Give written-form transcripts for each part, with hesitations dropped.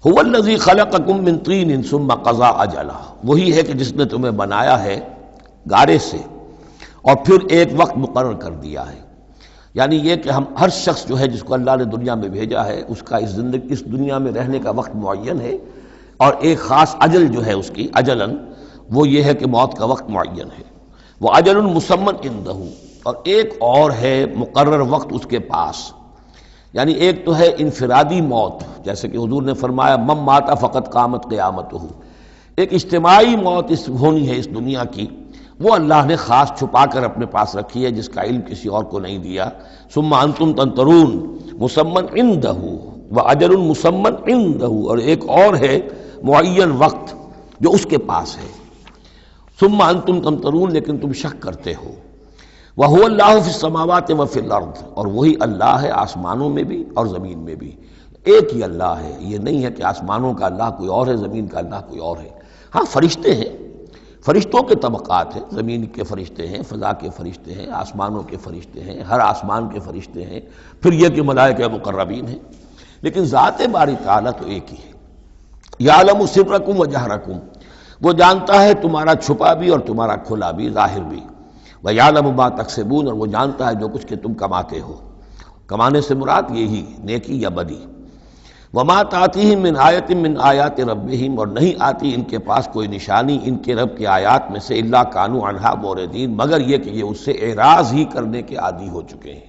هو الذی خلقکم من طین ثم قضى اجلا، وہی ہے کہ جس نے تمہیں بنایا ہے گارے سے اور پھر ایک وقت مقرر کر دیا ہے. یعنی یہ کہ ہم ہر شخص جو ہے جس کو اللہ نے دنیا میں بھیجا ہے اس کا اس دنیا میں رہنے کا وقت معین ہے، اور ایک خاص اجل جو ہے اس کی اجلاً وہ یہ ہے کہ موت کا وقت معین ہے. وہ اجل مسمى عنده، اور ایک اور ہے مقرر وقت اس کے پاس. یعنی ایک تو ہے انفرادی موت، جیسے کہ حضور نے فرمایا من مات فقط قامت قیامتہ، ایک اجتماعی موت ہونی ہے اس دنیا کی، وہ اللہ نے خاص چھپا کر اپنے پاس رکھی ہے، جس کا علم کسی اور کو نہیں دیا. ثم انتم تنطرون مسمى عنده واجل مسمى عنده، اور ایک اور ہے معین وقت جو اس کے پاس ہے. ثم انتم تنطرون، لیکن تم شک کرتے ہو. وَهُوَ اللَّهُ فِي السَّمَاوَاتِ وَفِي الْأَرْضِ، اور وہی اللہ ہے آسمانوں میں بھی اور زمین میں بھی. ایک ہی اللہ ہے، یہ نہیں ہے کہ آسمانوں کا اللہ کوئی اور ہے، زمین کا اللہ کوئی اور ہے. ہاں فرشتے ہیں، فرشتوں کے طبقات ہیں، زمین کے فرشتے ہیں، فضا کے فرشتے ہیں، آسمانوں کے فرشتے ہیں، ہر آسمان کے فرشتے ہیں، پھر یہ کہ ملائکہ مقربین ہیں، لیکن ذات باری تعالیٰ تو ایک ہی ہے. یعلم سرکم و جہرکم، وہ جانتا ہے تمہارا چھپا بھی اور تمہارا کھلا بھی، ظاہر بھی. وَيَعْلَمُ مَا تَكْسِبُونَ، اور وہ جانتا ہے جو کچھ کہ تم کماتے ہو. کمانے سے مراد یہی نیکی یا بدی. وَمَا تَأْتِيهِم مِّنْ آیَةٍ مِّنْ آیَاتِ رَبِّهِمْ، اور نہیں آتی ان کے پاس کوئی نشانی ان کے رب کی آیات میں سے، إِلَّا كَانُوا عَنْهَا مُعْرِضِينَ، مگر یہ کہ یہ اس سے اعراض ہی کرنے کے عادی ہو چکے ہیں.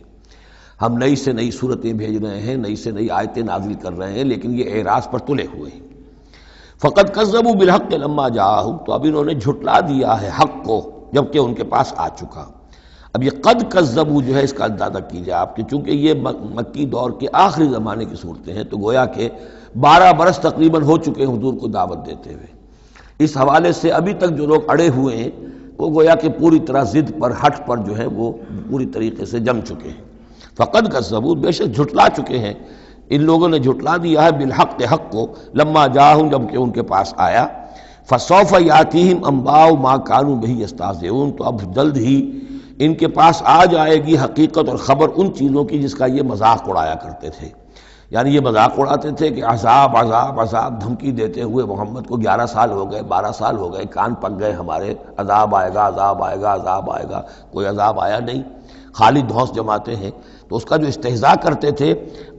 ہم نئی سے نئی صورتیں بھیج رہے ہیں، نئی سے نئی آیتیں نازل کر رہے ہیں، لیکن یہ اعراض پر تلے ہوئے ہیں. فَقَدْ كَذَّبُوا بِالْحَقِّ لَمَّا جَاءَهُمْ، تو اب انہوں نے جھٹلا دیا ہے حق کو جبکہ ان کے پاس آ چکا. اب یہ قد کذبوا جو ہے اس کا اندازہ کیجئے آپ کہ چونکہ یہ مکی دور کے آخری زمانے کی صورتیں ہیں، تو گویا کہ 12 برس تقریباً ہو چکے ہیں حضور کو دعوت دیتے ہوئے. اس حوالے سے ابھی تک جو لوگ اڑے ہوئے ہیں وہ گویا کہ پوری طرح ضد پر ہٹ پر جو ہے وہ پوری طریقے سے جم چکے ہیں. فقد کذبوا، بے شک جھٹلا چکے ہیں ان لوگوں نے، جھٹلا دیا ہے بالحق، حق کو، لما جاءہم، جب کہ ان کے پاس آیا. فسوف یاتیہم انباء ما کانوا بہ یستہزئون، تو اب جلد ہی ان کے پاس آ جائے گی حقیقت اور خبر ان چیزوں کی جس کا یہ مذاق اڑایا کرتے تھے. یعنی یہ مذاق اڑاتے تھے کہ عذاب عذاب عذاب، دھمکی دیتے ہوئے محمد کو 11 سال ہو گئے، 12 سال ہو گئے، کان پک گئے ہمارے، عذاب آئے گا عذاب آئے گا عذاب آئے گا. کوئی عذاب آیا نہیں، خالی دھونس جماتے ہیں. تو اس کا جو استہزاء کرتے تھے،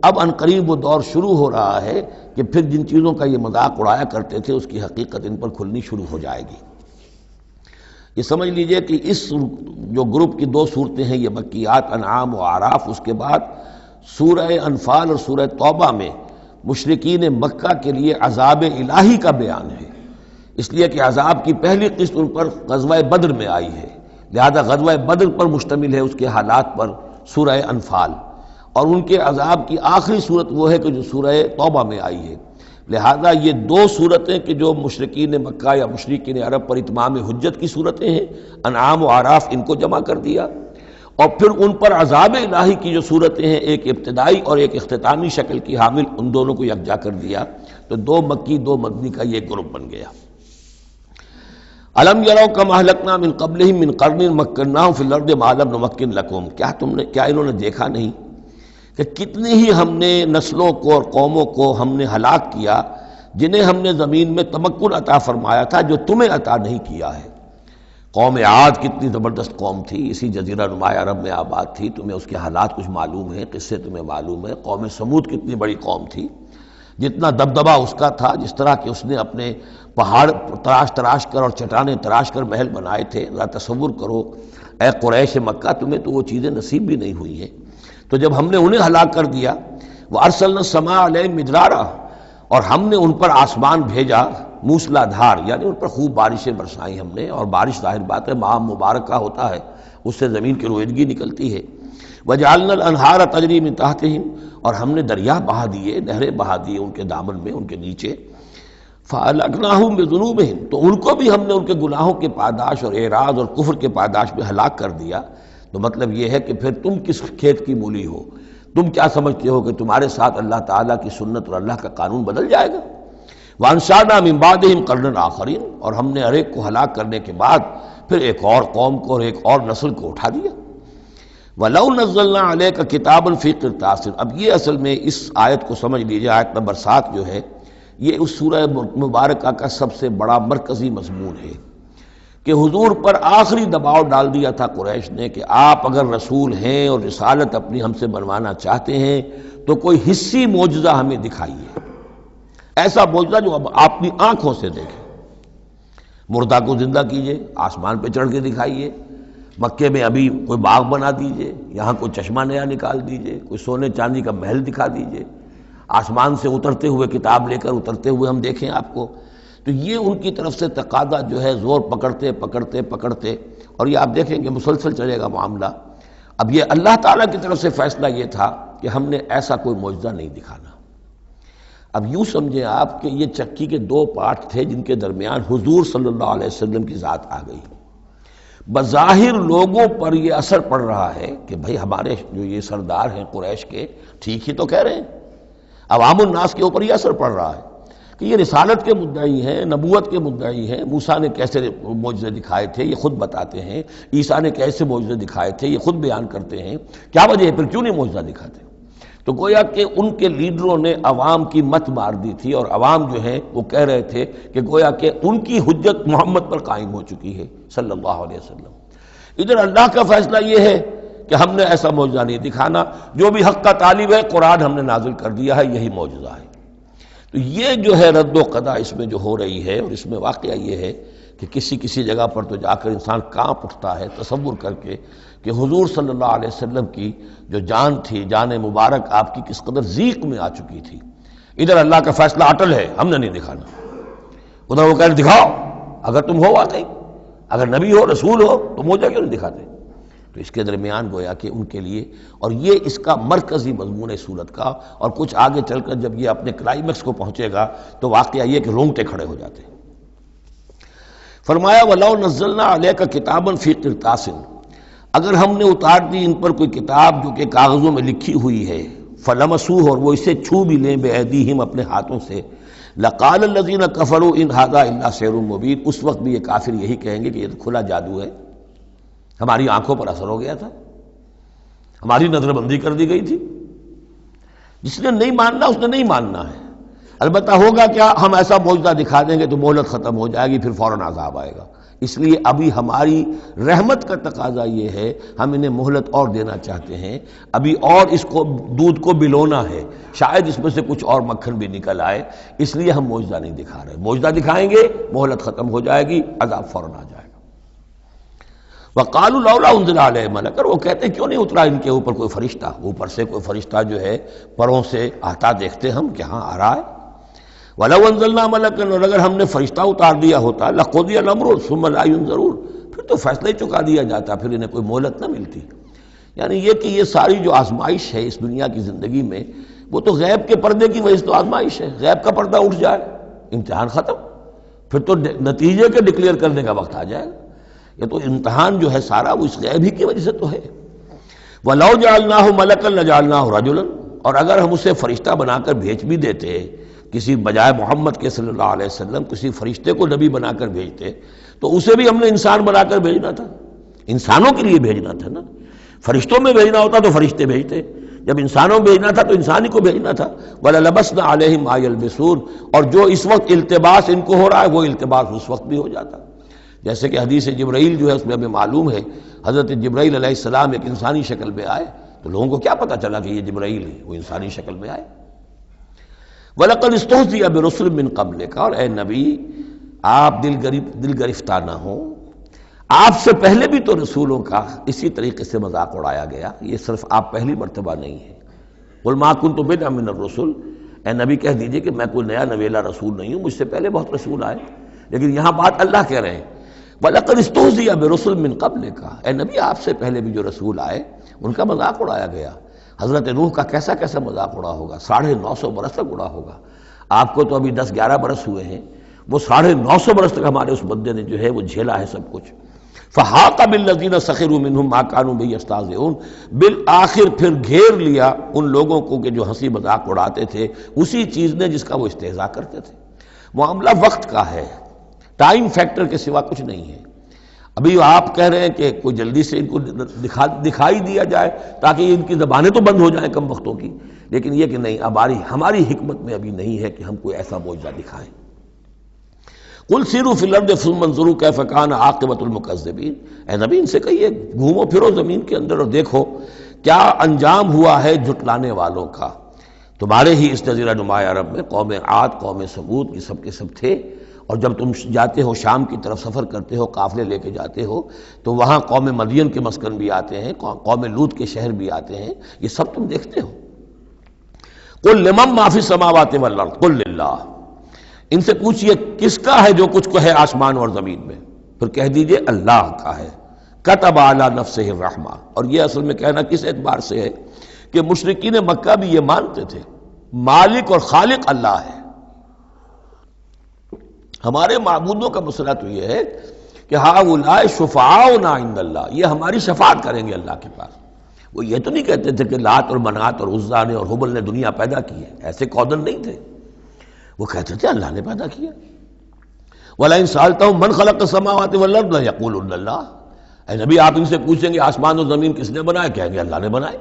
اب عنقریب وہ دور شروع ہو رہا ہے کہ پھر جن چیزوں کا یہ مذاق اڑایا کرتے تھے اس کی حقیقت ان پر کھلنی شروع ہو جائے گی. یہ سمجھ لیجئے کہ اس جو گروپ کی 2 صورتیں ہیں، یہ مکیات انعام و اعراف، اس کے بعد سورہ انفال اور سورہ توبہ میں مشرکین مکہ کے لیے عذاب الہی کا بیان ہے. اس لیے کہ عذاب کی پہلی قسط ان پر غزوہ بدر میں آئی ہے، لہذا غزوہ بدر پر مشتمل ہے اس کے حالات پر سورہ انفال، اور ان کے عذاب کی آخری صورت وہ ہے کہ جو سورہ توبہ میں آئی ہے. لہذا یہ 2 صورتیں کہ جو مشرکین مکہ یا مشرکین عرب پر اتمام حجت کی صورتیں ہیں، انعام و اعراف، ان کو جمع کر دیا، اور پھر ان پر عذاب الہی کی جو صورتیں ہیں، ایک ابتدائی اور ایک اختتامی شکل کی حامل، ان دونوں کو یکجا کر دیا. تو 2 مکی 2 مدنی کا یہ گروپ بن گیا. الم یروا کم اہلکنا من قبلہم من قرن مکناہم فی الارض ما لم نمکن لکم، کیا انہوں نے دیکھا نہیں کہ کتنی ہی ہم نے نسلوں کو اور قوموں کو ہم نے ہلاک کیا جنہیں ہم نے زمین میں تمکن عطا فرمایا تھا جو تمہیں عطا نہیں کیا ہے. قوم عاد کتنی زبردست قوم تھی، اسی جزیرہ نماء عرب میں آباد تھی، تمہیں اس کے حالات کچھ معلوم ہیں، قصے تمہیں معلوم ہیں. قوم سمود کتنی بڑی قوم تھی، جتنا دبدبہ اس کا تھا، جس طرح کہ اس نے اپنے پہاڑ تراش کر اور چٹانیں تراش کر محل بنائے تھے. ذرا تصور کرو اے قریش مکہ، تمہیں تو وہ چیزیں نصیب بھی نہیں ہوئی ہیں. تو جب ہم نے انہیں ہلاک کر دیا، وَأَرْسَلْنَا السَّمَاءَ عَلَيْهِم مِدْرَارًا، اور ہم نے ان پر آسمان بھیجا موسلا دھار، یعنی ان پر خوب بارشیں برسائیں ہم نے. اور بارش ظاہر بات ہے ماہ مبارک کا ہوتا ہے، اس سے زمین کی رویدگی نکلتی ہے. وَجَعَلْنَا الْأَنْهَارَ تَجْرِي مِن تَحْتِهِمْ، اور ہم نے دریا بہا دیے، نہریں بہا دیے ان کے دامن میں، ان کے نیچے. فَأَهْلَكْنَاهُمْ بِذُنُوبِهِمْ، تو ان کو بھی ہم نے ان کے گناہوں کے پاداش اور اعراض اور کفر کے پاداش میں ہلاک کر دیا. تو مطلب یہ ہے کہ پھر تم کس کھیت کی مولی ہو، تم کیا سمجھتے ہو کہ تمہارے ساتھ اللہ تعالیٰ کی سنت اور اللہ کا قانون بدل جائے گا. وَأَنشَأْنَا مِن بَعْدِهِمْ قَرْنًا آخَرِينَ، اور ہم نے ہر ایک کو ہلاک کرنے کے بعد پھر ایک اور قوم کو اور ایک اور نسل کو اٹھا دیا. وَلَوْ نَزَّلْنَا عَلَيْكَ كِتَابًا فِي قِرْطَاسٍ، اب یہ اصل میں اس آیت کو سمجھ لیجیے، آیت نمبر 7 جو ہے یہ اس سورہ مبارکہ کا سب سے بڑا مرکزی مضمون ہے کہ حضور پر آخری دباؤ ڈال دیا تھا قریش نے کہ آپ اگر رسول ہیں اور رسالت اپنی ہم سے بنوانا چاہتے ہیں تو کوئی حصی معجزہ ہمیں دکھائیے، ایسا معجزہ جو اب اپنی آنکھوں سے دیکھیں۔ مردہ کو زندہ کیجئے، آسمان پہ چڑھ کے دکھائیے، مکے میں ابھی کوئی باغ بنا دیجئے، یہاں کوئی چشمہ نیا نکال دیجئے، کوئی سونے چاندی کا محل دکھا دیجئے، آسمان سے اترتے ہوئے کتاب لے کر اترتے ہوئے ہم دیکھیں آپ کو۔ تو یہ ان کی طرف سے تقاضا جو ہے زور پکڑتے اور یہ آپ دیکھیں کہ مسلسل چلے گا معاملہ۔ اب یہ اللہ تعالیٰ کی طرف سے فیصلہ یہ تھا کہ ہم نے ایسا کوئی معجزہ نہیں دکھانا۔ اب یوں سمجھیں آپ کہ یہ چکی کے دو پارٹ تھے جن کے درمیان حضور صلی اللہ علیہ وسلم کی ذات آ گئی۔ بظاہر لوگوں پر یہ اثر پڑ رہا ہے کہ بھئی ہمارے جو یہ سردار ہیں قریش کے ٹھیک ہی تو کہہ رہے ہیں، عوام الناس کے اوپر یہ اثر پڑ رہا ہے کہ یہ رسالت کے مدعی ہیں، نبوت کے مدعی ہیں۔ موسیٰ نے کیسے معجزے دکھائے تھے یہ خود بتاتے ہیں، عیسیٰ نے کیسے معجزے دکھائے تھے یہ خود بیان کرتے ہیں، کیا وجہ ہے پھر کیوں نہیں معجزہ دکھاتے؟ تو گویا کہ ان کے لیڈروں نے عوام کی مت مار دی تھی، اور عوام جو ہیں وہ کہہ رہے تھے کہ گویا کہ ان کی حجت محمد پر قائم ہو چکی ہے صلی اللہ علیہ وسلم۔ ادھر اللہ کا فیصلہ یہ ہے کہ ہم نے ایسا معجزہ نہیں دکھانا، جو بھی حق کا طالب ہے قرآن ہم نے نازل کر دیا ہے، یہی معجزہ ہے۔ تو یہ جو ہے رد و قضا اس میں جو ہو رہی ہے، اور اس میں واقعہ یہ ہے کہ کسی جگہ پر تو جا کر انسان کانپ اٹھتا ہے تصور کر کے کہ حضور صلی اللہ علیہ وسلم کی جو جان تھی، جان مبارک آپ کی کس قدر ضیق میں آ چکی تھی۔ ادھر اللہ کا فیصلہ اٹل ہے، ہم نے نہیں دکھانا، ادھر وہ کہہ رہے دکھاؤ، اگر تم ہو واقعی، اگر نبی ہو رسول ہو تو معجزہ کیوں نہیں دکھاتے؟ تو اس کے درمیان گویا کہ ان کے لیے، اور یہ اس کا مرکزی مضمون ہے صورت کا، اور کچھ آگے چل کر جب یہ اپنے کلائمیکس کو پہنچے گا تو واقعہ یہ کہ رونگٹے کھڑے ہو جاتے ہیں۔ فرمایا وَلَوْ نَزَّلْنَا عَلَيْكَ كِتَابًا فِي قِرْطَاسٍ، اگر ہم نے اتار دی ان پر کوئی کتاب جو کہ کاغذوں میں لکھی ہوئی ہے، فَلَمَسُوهُ، اور وہ اسے چھو بھی لیں بِأَيْدِيهِمْ اپنے ہاتھوں سے، لَقَالَ الَّذِينَ كَفَرُوا إِنْ هَذَا إِلَّا سِحْرٌ مُبِينٌ، اس وقت بھی یہ کافر یہی کہیں گے کہ یہ تو کھلا جادو ہے، ہماری آنکھوں پر اثر ہو گیا تھا، ہماری نظر بندی کر دی گئی تھی۔ جس نے نہیں ماننا اس نے نہیں ماننا ہے، البتہ ہوگا کیا، ہم ایسا معجزہ دکھا دیں گے تو مہلت ختم ہو جائے گی، پھر فوراً عذاب آئے گا۔ اس لیے ابھی ہماری رحمت کا تقاضا یہ ہے، ہم انہیں مہلت اور دینا چاہتے ہیں، ابھی اور اس کو دودھ کو بلونا ہے، شاید اس میں سے کچھ اور مکھن بھی نکل آئے، اس لیے ہم معجزہ نہیں دکھا رہے۔ معجزہ دکھائیں گے مہلت ختم ہو جائے گی، عذاب فوراً آ جائے گا۔ وَقَالُوا لَوْلَا أُنزِلَ عَلَيْهِ مَلَكٌ، اور وہ کہتے ہیں کیوں نہیں اترا ان کے اوپر کوئی فرشتہ، اوپر سے کوئی فرشتہ جو ہے پروں سے آتا دیکھتے ہم کہ ہاں آ رہا ہے۔ وَلَوْ أَنزَلْنَا مَلَكًا، اور اگر ہم نے فرشتہ اتار دیا ہوتا، لَقُضِيَ الْأَمْرُ ثُمَّ لَا يُنظَرُونَ، پھر تو فیصلہ ہی چکا دیا جاتا، پھر انہیں کوئی مہلت نہ ملتی۔ یعنی یہ کہ یہ ساری جو آزمائش ہے اس دنیا کی زندگی میں، وہ تو غیب کے پردے کی وجہ سے تو آزمائش ہے، غیب کا پردہ اٹھ جائے امتحان ختم، پھر تو نتیجے کے ڈکلیئر کرنے کا وقت آ جائے گا۔ یہ تو امتحان جو ہے سارا وہ اس غیب ہی کی وجہ سے تو ہے۔ وَلَوْ جَعَلْنَاهُ مَلَكًا لَجَعَلْنَاهُ رَجُلًا، اور اگر ہم اسے فرشتہ بنا کر بھیج بھی دیتے، کسی بجائے محمد کے صلی اللہ علیہ وسلم کسی فرشتے کو نبی بنا کر بھیجتے، تو اسے بھی ہم نے انسان بنا کر بھیجنا تھا، انسانوں کے لیے بھیجنا تھا نا۔ فرشتوں میں بھیجنا ہوتا تو فرشتے بھیجتے، جب انسانوں میں بھیجنا تھا تو انسان ہی کو بھیجنا تھا۔ وَلَلَبَسْنَا عَلَيْهِمْ مَا يَلْبِسُونَ، اور جو اس وقت التباس ان کو ہو رہا ہے وہ التباس اس وقت بھی ہو جاتا۔ جیسے کہ حدیث جبرائیل جو ہے اس میں ہمیں معلوم ہے، حضرت جبرائیل علیہ السلام ایک انسانی شکل میں آئے، تو لوگوں کو کیا پتہ چلا کہ یہ جبرائیل ہے، وہ انسانی شکل میں آئے۔ وَلَقَدِ اسْتُهْزِئَ بِرُسُلٍ مِّن قَبْلِكَ، اور اے نبی آپ دل گرفتہ نہ ہوں، آپ سے پہلے بھی تو رسولوں کا اسی طریقے سے مذاق اڑایا گیا، یہ صرف آپ پہلی مرتبہ نہیں ہے۔ قُلْ مَا كُنْتُ بِدْعًا مِّنَ الرُّسُلِ، اے نبی کہہ دیجئے کہ میں کوئی نیا نویلا رسول نہیں ہوں، مجھ سے پہلے بہت رسول آئے، لیکن یہاں بات اللہ کہہ رہے ہیں وَلَقَدِ اسْتُهْزِئَ بِرُسُلٍ مِّن قَبْلِكَ، اے نبی آپ سے پہلے بھی جو رسول آئے ان کا مذاق اڑایا گیا۔ حضرت نوح کا کیسا کیسا مذاق اڑا ہوگا، 950 برس تک اڑا ہوگا۔ آپ کو تو ابھی 10-11 برس ہوئے ہیں، وہ 950 برس تک ہمارے اس بندے نے جو ہے وہ جھیلا ہے سب کچھ۔ فَحَاقَ بِالَّذِينَ سَخِرُوا مِنْهُمْ مَا كَانُوا بِهِ يَسْتَهْزِئُونَ، بالآخر پھر گھیر لیا ان لوگوں کو کہ جو ہنسی مذاق اڑاتے تھے اسی چیز نے جس کا وہ استہزاء کرتے تھے۔ معاملہ وقت کا ہے، ٹائم فیکٹر کے سوا کچھ نہیں ہے۔ ابھی آپ کہہ رہے ہیں کہ کوئی جلدی سے ان کو دکھائی دیا جائے تاکہ ان کی زبانیں تو بند ہو جائیں کم وقتوں کی، لیکن یہ کہ نہیں، ہماری حکمت میں ابھی نہیں ہے کہ ہم کوئی ایسا معجزہ دکھائیں۔ قل سیروا فی الارض ثم انظروا کیف کان عاقبۃ المکذبین، اے نبی ان سے کہیے گھومو پھرو زمین کے اندر اور دیکھو کیا انجام ہوا ہے جھٹلانے والوں کا۔ تمہارے ہی اس جزیرہ نما عرب میں قوم عاد، قوم ثمود، یہ سب کے سب تھے، اور جب تم جاتے ہو شام کی طرف سفر کرتے ہو، قافلے لے کے جاتے ہو، تو وہاں قوم مدین کے مسکن بھی آتے ہیں، قوم لوط کے شہر بھی آتے ہیں، یہ سب تم دیکھتے ہو۔ قل لمن ما فی السماوات والارض قل للہ، ان سے پوچھئے کس کا ہے جو کچھ کو ہے آسمان اور زمین میں، پھر کہہ دیجئے اللہ کا ہے۔ کتب علی نفسہ الرحمہ، اور یہ اصل میں کہنا کس اعتبار سے ہے کہ مشرکین مکہ بھی یہ مانتے تھے مالک اور خالق اللہ ہے۔ ہمارے معبودوں کا مسئلہ تو یہ ہے کہ ہؤلاء شفعاؤنا عند اللہ، یہ ہماری شفاعت کریں گے اللہ کے پاس۔ وہ یہ تو نہیں کہتے تھے کہ لات اور منات اور عزا نے اور حبل نے دنیا پیدا کی ہے، ایسے کودن نہیں تھے، وہ کہتے تھے اللہ نے پیدا کیا۔ وَلَئِن سَأَلْتَهُم مَّنْ خَلَقَ السَّمَاوَاتِ وَالْأَرْضَ لَيَقُولُنَّ اللَّهُ، اے نبی آپ ان سے پوچھیں گے آسمان اور زمین کس نے بنائے، کہیں گے اللہ نے بنائے۔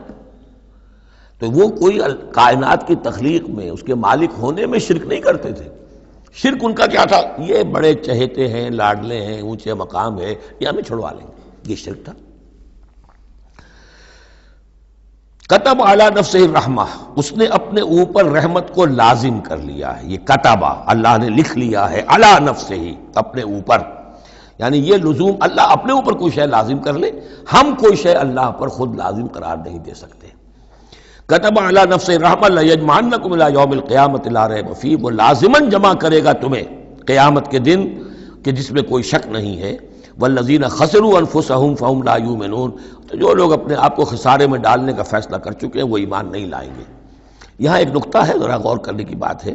تو وہ کوئی کائنات کی تخلیق میں اس کے مالک ہونے میں شرک نہیں کرتے تھے۔ شرک ان کا کیا تھا، یہ بڑے چہیتے ہیں، لاڈلے ہیں، اونچے مقام ہے، یہ ہمیں چھڑوا لیں گے، یہ شرک تھا۔ کتب علی نفسہ الرحمہ، اس نے اپنے اوپر رحمت کو لازم کر لیا ہے، یہ کتبہ اللہ نے لکھ لیا ہے، علی نفسہ ہی اپنے اوپر، یعنی یہ لزوم اللہ اپنے اوپر کوئی شے لازم کر لے، ہم کوئی شے اللہ پر خود لازم قرار نہیں دے سکتے۔ کتب علی نفسہ الرحمہ لیجمعنکم الی یوم القیامۃ لا ریب فیہ، وہ لازماً جمع کرے گا تمہیں قیامت کے دن کہ جس میں کوئی شک نہیں ہے۔ والذین خسروا انفسہم فہم لا یؤمنون، تو جو لوگ اپنے آپ کو خسارے میں ڈالنے کا فیصلہ کر چکے ہیں وہ ایمان نہیں لائیں گے۔ یہاں ایک نقطہ ہے، ذرا غور کرنے کی بات ہے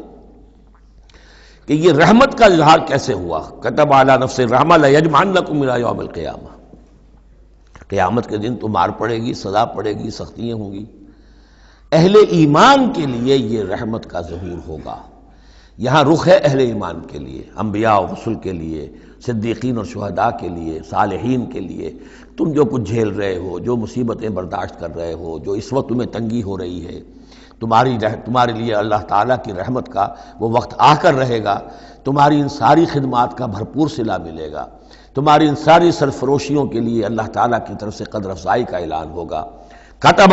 کہ یہ رحمت کا اظہار کیسے ہوا۔ کتب علی نفسہ الرحمہ لیجمعنکم الی یوم القیامہ، قیامت کے دن تو مار پڑے گی، سزا پڑے گی، سختیاں ہوں گی۔ اہل ایمان کے لیے یہ رحمت کا ظہور ہوگا، یہاں رخ ہے اہل ایمان کے لیے، انبیاء و رسل کے لیے، صدیقین اور شہداء کے لیے، صالحین کے لیے۔ تم جو کچھ جھیل رہے ہو، جو مصیبتیں برداشت کر رہے ہو، جو اس وقت تمہیں تنگی ہو رہی ہے، تمہارے لیے اللہ تعالیٰ کی رحمت کا وہ وقت آ کر رہے گا، تمہاری ان ساری خدمات کا بھرپور صلہ ملے گا، تمہاری ان ساری سرفروشیوں کے لیے اللہ تعالیٰ کی طرف سے قدر افزائی کا اعلان ہوگا۔ کتب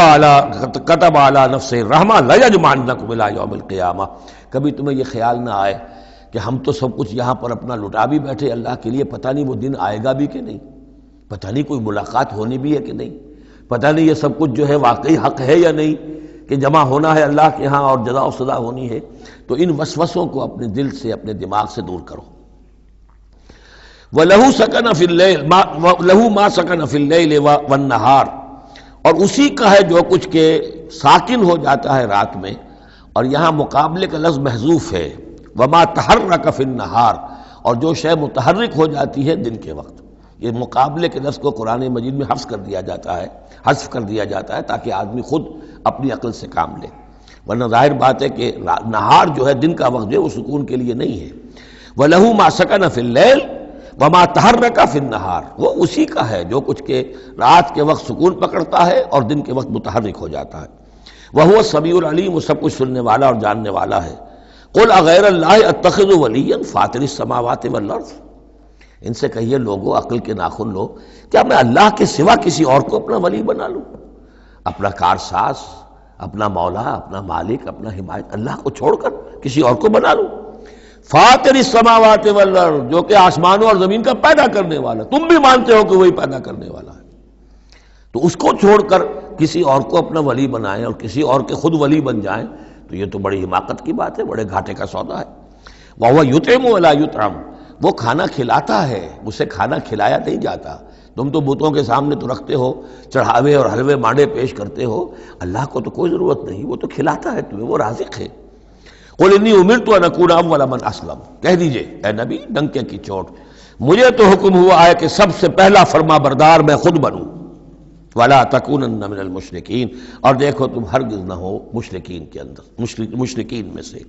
علی نفسہ الرحمہ لیجمعنکم الی یوم القیامہ۔ کبھی تمہیں یہ خیال نہ آئے کہ ہم تو سب کچھ یہاں پر اپنا لٹا بھی بیٹھے اللہ کے لیے، پتہ نہیں وہ دن آئے گا بھی کہ نہیں، پتہ نہیں کوئی ملاقات ہونی بھی ہے کہ نہیں، پتہ نہیں یہ سب کچھ جو ہے واقعی حق ہے یا نہیں کہ جمع ہونا ہے اللہ کے ہاں اور جزا و سزا ہونی ہے۔ تو ان وسوسوں کو اپنے دل سے، اپنے دماغ سے دور کرو۔ وَلَهُ سَكَنَ فِي اللَّيْلِ لَهُ مَا سَكَنَ فِي اللَّيْلِ وَالنَّهَارِ، اور اسی کا ہے جو کچھ کے ساکن ہو جاتا ہے رات میں، اور یہاں مقابلے کا لفظ محذوف ہے، وَمَا تَحَرَّكَ فِي النَّهَارِ، اور جو شے متحرک ہو جاتی ہے دن کے وقت۔ یہ مقابلے کے لفظ کو قرآن مجید میں حذف کر دیا جاتا ہے تاکہ آدمی خود اپنی عقل سے کام لے، ورنہ ظاہر بات ہے کہ نہار جو ہے دن کا وقت جو ہے وہ سکون کے لیے نہیں ہے۔ وَلَهُ مَا سَكَنَ فِي اللَّيْلِ وَمَا تَحَرَّكَ فِي النَّهَارِ، وہ اسی کا ہے جو کچھ کے رات کے وقت سکون پکڑتا ہے اور دن کے وقت متحرک ہو جاتا ہے۔ وَهُوَ السَّمِيعُ الْعَلِيمُ، وہ سب کچھ سننے والا اور جاننے والا ہے۔ قُلْ أَغَيْرَ اللَّهِ أَتَّخِذُ وَلِيًّا فَاطِرِ السَّمَاوَاتِ وَالْأَرْضِ، ان سے کہیے لوگو، عقل کے ناخن لو، کیا میں اللہ کے سوا کسی اور کو اپنا ولی بنا لوں، اپنا کارساز، اپنا مولا، اپنا مالک، اپنا حمایت، اللہ کو چھوڑ کر کسی اور کو بنا لوں؟ فاطر السماوات والارض، جو کہ آسمانوں اور زمین کا پیدا کرنے والا، تم بھی مانتے ہو کہ وہی پیدا کرنے والا ہے، تو اس کو چھوڑ کر کسی اور کو اپنا ولی بنائیں اور کسی اور کے خود ولی بن جائیں، تو یہ تو بڑی حماقت کی بات ہے، بڑے گھاٹے کا سودا ہے۔ وَهُوَ يُطْعِمُ وَلَا يُطْعَمُ، وہ کھانا کھلاتا ہے، اسے کھانا کھلایا نہیں جاتا۔ تم تو بتوں کے سامنے تو رکھتے ہو، چڑھاوے اور حلوے مانڈے پیش کرتے ہو، اللہ کو تو کوئی ضرورت نہیں، وہ تو کھلاتا ہے تمہیں، وہ رازق ہے۔ قُلْ إِنِّي أُمِرْتُ أَنْ أَكُونَ أَوَّلَ مَنْ أَسْلَمَ، کہہ دیجئے اے نبی ڈنکے کی چوٹ، مجھے تو حکم ہوا ہے کہ سب سے پہلا فرما بردار میں خود بنوں۔ وَلَا تَكُونَنَّ مِنَ الْمُشْرِكِينَ، اور دیکھو تم ہرگز نہ ہو مشرکین کے اندر، مشرکین میں سے۔